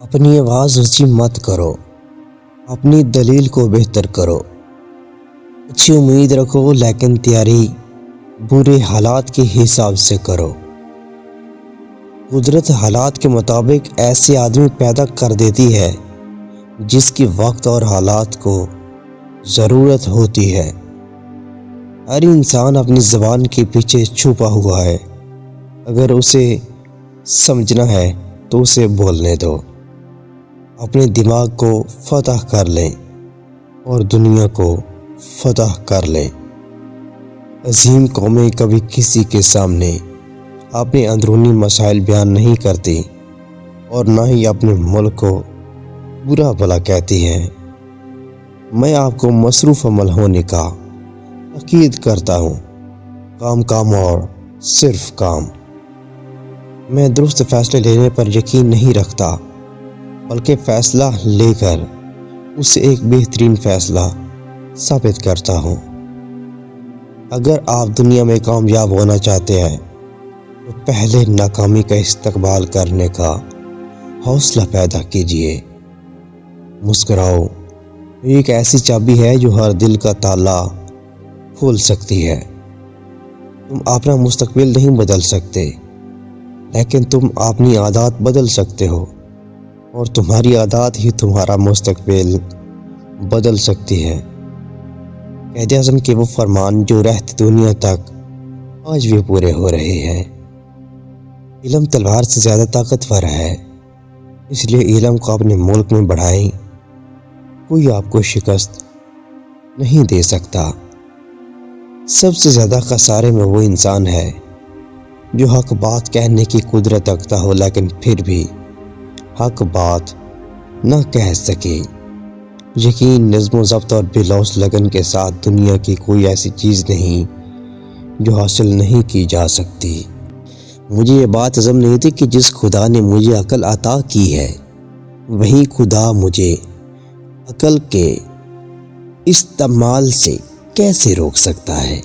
اپنی آواز اونچی مت کرو، اپنی دلیل کو بہتر کرو۔ اچھی امید رکھو لیکن تیاری برے حالات کے حساب سے کرو۔ قدرت حالات کے مطابق ایسے آدمی پیدا کر دیتی ہے جس کی وقت اور حالات کو ضرورت ہوتی ہے۔ ہر انسان اپنی زبان کے پیچھے چھپا ہوا ہے، اگر اسے سمجھنا ہے تو اسے بولنے دو۔ اپنے دماغ کو فتح کر لیں اور دنیا کو فتح کر لیں۔ عظیم قومیں کبھی کسی کے سامنے اپنے اندرونی مسائل بیان نہیں کرتی اور نہ ہی اپنے ملک کو برا بھلا کہتی ہیں۔ میں آپ کو مصروف عمل ہونے کا تاکید کرتا ہوں، کام اور صرف کام۔ میں درست فیصلے لینے پر یقین نہیں رکھتا، بلکہ فیصلہ لے کر اسے ایک بہترین فیصلہ ثابت کرتا ہوں۔ اگر آپ دنیا میں کامیاب ہونا چاہتے ہیں تو پہلے ناکامی کا استقبال کرنے کا حوصلہ پیدا کیجیے۔ مسکراؤ، یہ ایک ایسی چابی ہے جو ہر دل کا تالا کھول سکتی ہے۔ تم اپنا مستقبل نہیں بدل سکتے، لیکن تم اپنی عادات بدل سکتے ہو، اور تمہاری عادات ہی تمہارا مستقبل بدل سکتی ہے۔ قائد اعظم کے وہ فرمان جو رہتی دنیا تک آج بھی پورے ہو رہے ہیں۔ علم تلوار سے زیادہ طاقتور ہے، اس لیے علم کو اپنے ملک میں بڑھائیں۔ کوئی آپ کو شکست نہیں دے سکتا۔ سب سے زیادہ خسارے میں وہ انسان ہے جو حق بات کہنے کی قدرت رکھتا ہو لیکن پھر بھی حق بات نہ کہہ سکے۔ یقین، نظم و ضبط اور بے لوث لگن کے ساتھ دنیا کی کوئی ایسی چیز نہیں جو حاصل نہیں کی جا سکتی۔ مجھے یہ بات ہضم نہیں تھی کہ جس خدا نے مجھے عقل عطا کی ہے، وہی خدا مجھے عقل کے استعمال سے کیسے روک سکتا ہے۔